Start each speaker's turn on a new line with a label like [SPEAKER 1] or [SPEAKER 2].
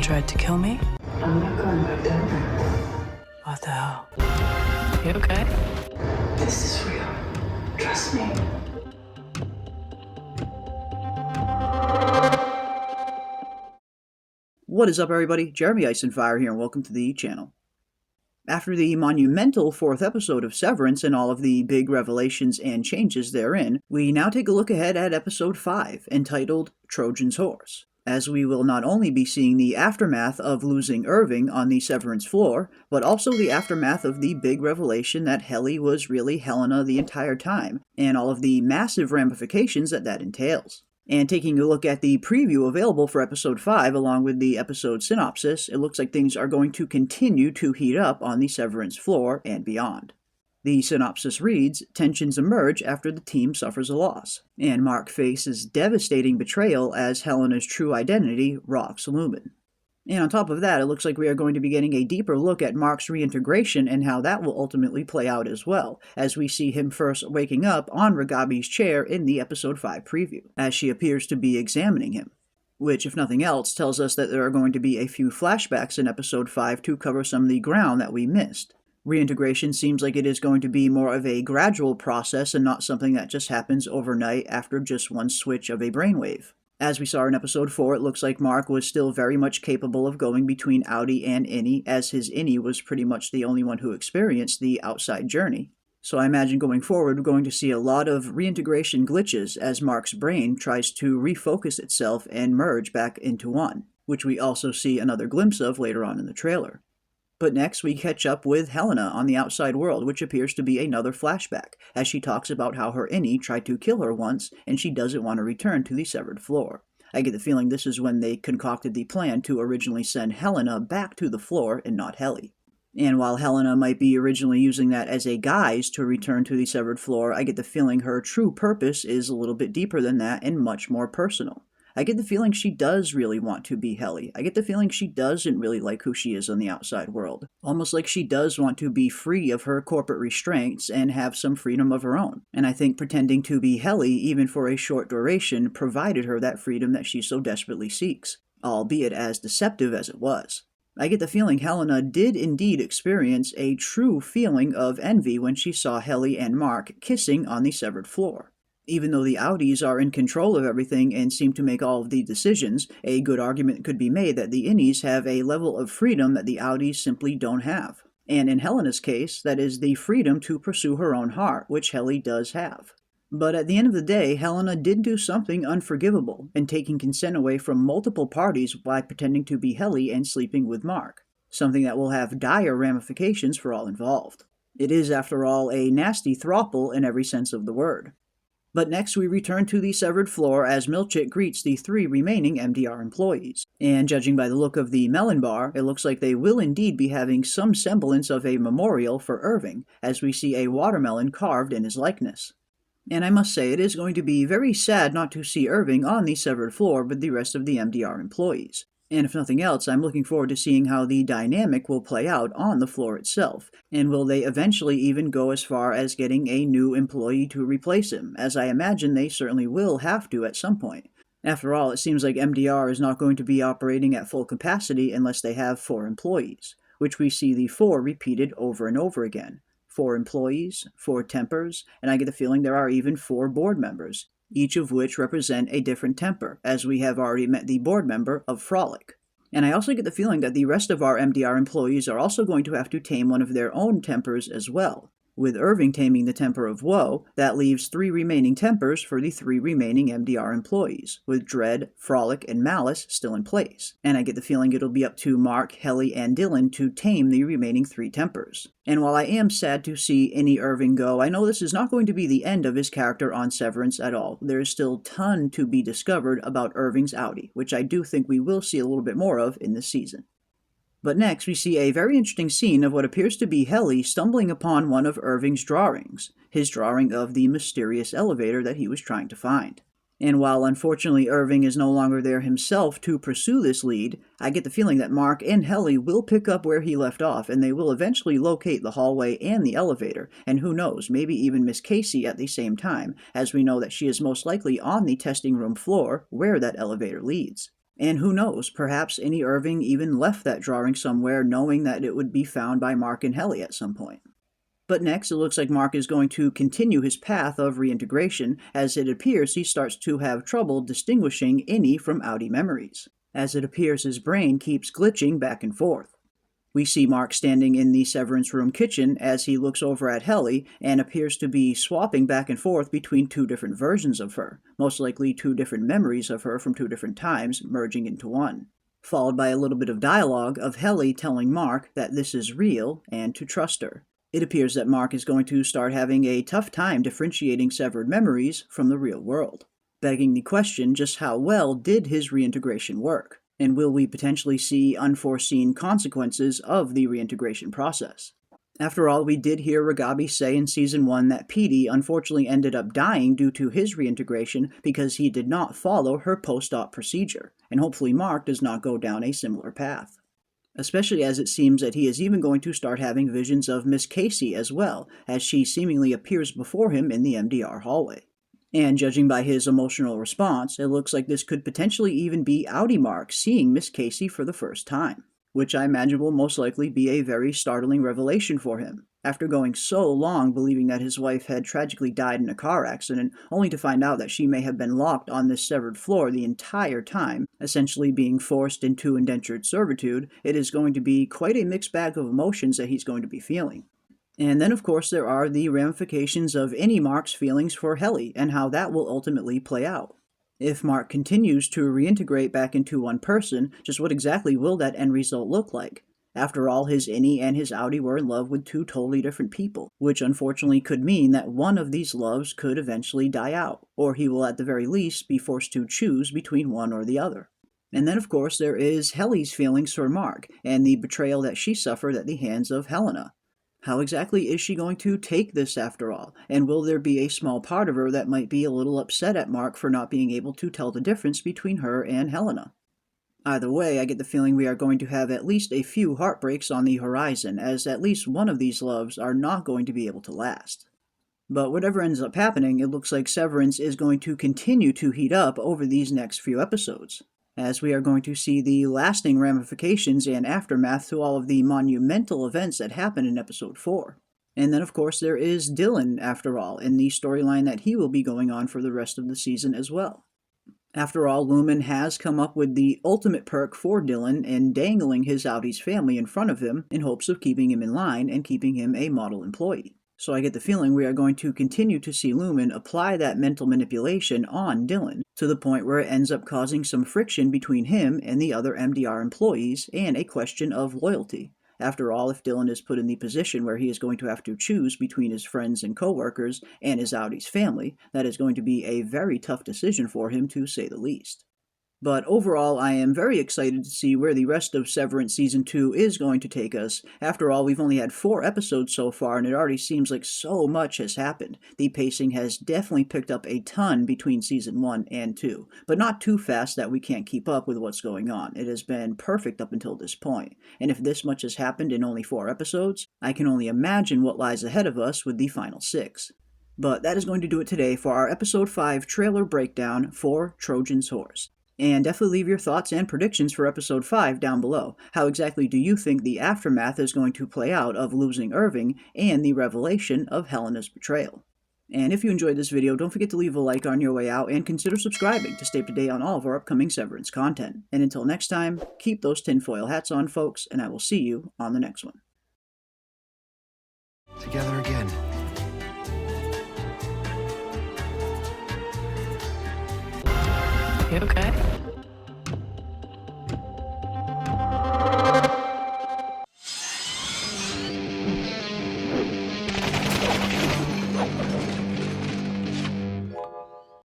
[SPEAKER 1] tried to kill me?
[SPEAKER 2] I'm not going back down there.
[SPEAKER 1] What the hell? You okay?
[SPEAKER 2] This is real. Trust me.
[SPEAKER 3] What is up, everybody? Jeremy Icenfire here, and welcome to the channel. After the monumental fourth episode of Severance and all of the big revelations and changes therein, we now take a look ahead at episode 5, entitled Trojan's Horse, as we will not only be seeing the aftermath of losing Irving on the Severance floor, but also the aftermath of the big revelation that Helly was really Helena the entire time, and all of the massive ramifications that entails. And taking a look at the preview available for Episode 5 along with the episode synopsis, it looks like things are going to continue to heat up on the Severance floor and beyond. The synopsis reads, tensions emerge after the team suffers a loss, and Mark faces devastating betrayal as Helena's true identity rocks Lumon. And on top of that, it looks like we are going to be getting a deeper look at Mark's reintegration and how that will ultimately play out as well, as we see him first waking up on Ragabi's chair in the Episode 5 preview, as she appears to be examining him. Which, if nothing else, tells us that there are going to be a few flashbacks in Episode 5 to cover some of the ground that we missed. Reintegration seems like it is going to be more of a gradual process and not something that just happens overnight after just one switch of a brainwave. As we saw in Episode 4, it looks like Mark was still very much capable of going between outie and innie, as his innie was pretty much the only one who experienced the outside journey. So I imagine going forward we're going to see a lot of reintegration glitches as Mark's brain tries to refocus itself and merge back into one, which we also see another glimpse of later on in the trailer. But next, we catch up with Helena on the outside world, which appears to be another flashback, as she talks about how her innie tried to kill her once, and she doesn't want to return to the severed floor. I get the feeling this is when they concocted the plan to originally send Helena back to the floor and not Helly. And while Helena might be originally using that as a guise to return to the severed floor, I get the feeling her true purpose is a little bit deeper than that and much more personal. I get the feeling she does really want to be Helly. I get the feeling she doesn't really like who she is on the outside world. Almost like she does want to be free of her corporate restraints and have some freedom of her own. And I think pretending to be Helly, even for a short duration, provided her that freedom that she so desperately seeks, albeit as deceptive as it was. I get the feeling Helena did indeed experience a true feeling of envy when she saw Helly and Mark kissing on the severed floor. Even though the outies are in control of everything and seem to make all of the decisions, a good argument could be made that the innies have a level of freedom that the outies simply don't have. And in Helena's case, that is the freedom to pursue her own heart, which Helly does have. But at the end of the day, Helena did do something unforgivable in taking consent away from multiple parties by pretending to be Helly and sleeping with Mark, something that will have dire ramifications for all involved. It is, after all, a nasty throuple in every sense of the word. But next we return to the severed floor as Milchick greets the 3 remaining MDR employees. And judging by the look of the melon bar, it looks like they will indeed be having some semblance of a memorial for Irving, as we see a watermelon carved in his likeness. And I must say, it is going to be very sad not to see Irving on the severed floor with the rest of the MDR employees. And if nothing else, I'm looking forward to seeing how the dynamic will play out on the floor itself, and will they eventually even go as far as getting a new employee to replace him, as I imagine they certainly will have to at some point. After all, it seems like MDR is not going to be operating at full capacity unless they have 4 employees, which we see the 4 repeated over and over again. 4 employees, 4 tempers, and I get the feeling there are even 4 board members, each of which represent a different temper, as we have already met the board member of Frolic. And I also get the feeling that the rest of our MDR employees are also going to have to tame one of their own tempers as well. With Irving taming the temper of Woe, that leaves 3 remaining tempers for the 3 remaining MDR employees, with Dread, Frolic, and Malice still in place. And I get the feeling it'll be up to Mark, Helly, and Dylan to tame the remaining 3 tempers. And while I am sad to see any Irving go, I know this is not going to be the end of his character on Severance at all. There is still a ton to be discovered about Irving's outie, which I do think we will see a little bit more of in this season. But next, we see a very interesting scene of what appears to be Helly stumbling upon one of Irving's drawings, his drawing of the mysterious elevator that he was trying to find. And while unfortunately Irving is no longer there himself to pursue this lead, I get the feeling that Mark and Helly will pick up where he left off, and they will eventually locate the hallway and the elevator, and who knows, maybe even Miss Casey at the same time, as we know that she is most likely on the testing room floor where that elevator leads. And who knows, perhaps any Irving even left that drawing somewhere knowing that it would be found by Mark and Helly at some point. But next, it looks like Mark is going to continue his path of reintegration, as it appears he starts to have trouble distinguishing innie from outie memories, as it appears his brain keeps glitching back and forth. We see Mark standing in the Severance room kitchen as he looks over at Helly and appears to be swapping back and forth between two different versions of her, most likely two different memories of her from two different times merging into one, followed by a little bit of dialogue of Helly telling Mark that this is real and to trust her. It appears that Mark is going to start having a tough time differentiating severed memories from the real world, begging the question just how well did his reintegration work, and will we potentially see unforeseen consequences of the reintegration process? After all, we did hear Ragabi say in Season 1 that Petey unfortunately ended up dying due to his reintegration because he did not follow her post-op procedure, and hopefully Mark does not go down a similar path. Especially as it seems that he is even going to start having visions of Miss Casey as well, as she seemingly appears before him in the MDR hallway. And judging by his emotional response, it looks like this could potentially even be outie Mark seeing Miss Casey for the first time, which I imagine will most likely be a very startling revelation for him, after going so long believing that his wife had tragically died in a car accident, only to find out that she may have been locked on this severed floor the entire time, essentially being forced into indentured servitude. It is going to be quite a mixed bag of emotions that he's going to be feeling. And then, of course, there are the ramifications of any Mark's feelings for Helly and how that will ultimately play out. If Mark continues to reintegrate back into one person, just what exactly will that end result look like? After all, his innie and his outie were in love with two totally different people, which unfortunately could mean that one of these loves could eventually die out, or he will at the very least be forced to choose between one or the other. And then, of course, there is Helly's feelings for Mark, and the betrayal that she suffered at the hands of Helena. How exactly is she going to take this after all, and will there be a small part of her that might be a little upset at Mark for not being able to tell the difference between her and Helena? Either way, I get the feeling we are going to have at least a few heartbreaks on the horizon, as at least one of these loves are not going to be able to last. But whatever ends up happening, it looks like Severance is going to continue to heat up over these next few episodes, as we are going to see the lasting ramifications and aftermath to all of the monumental events that happened in Episode 4. And then, of course, there is Dylan, after all, in the storyline that he will be going on for the rest of the season as well. After all, Lumon has come up with the ultimate perk for Dylan in dangling his outie's family in front of him in hopes of keeping him in line and keeping him a model employee. So I get the feeling we are going to continue to see Lumon apply that mental manipulation on Dylan, to the point where it ends up causing some friction between him and the other MDR employees and a question of loyalty. After all, if Dylan is put in the position where he is going to have to choose between his friends and coworkers and his outie's family, that is going to be a very tough decision for him, to say the least. But overall, I am very excited to see where the rest of Severance Season 2 is going to take us. After all, we've only had 4 episodes so far, and it already seems like so much has happened. The pacing has definitely picked up a ton between Season 1 and 2, but not too fast that we can't keep up with what's going on. It has been perfect up until this point, and if this much has happened in only 4 episodes, I can only imagine what lies ahead of us with the final 6. But that is going to do it today for our Episode 5 trailer breakdown for Trojan's Horse. And definitely leave your thoughts and predictions for Episode 5 down below. How exactly do you think the aftermath is going to play out of losing Irving and the revelation of Helena's betrayal? And if you enjoyed this video, don't forget to leave a like on your way out and consider subscribing to stay up to date on all of our upcoming Severance content. And until next time, keep those tinfoil hats on, folks, and I will see you on the next one.
[SPEAKER 4] Together again.
[SPEAKER 1] You okay?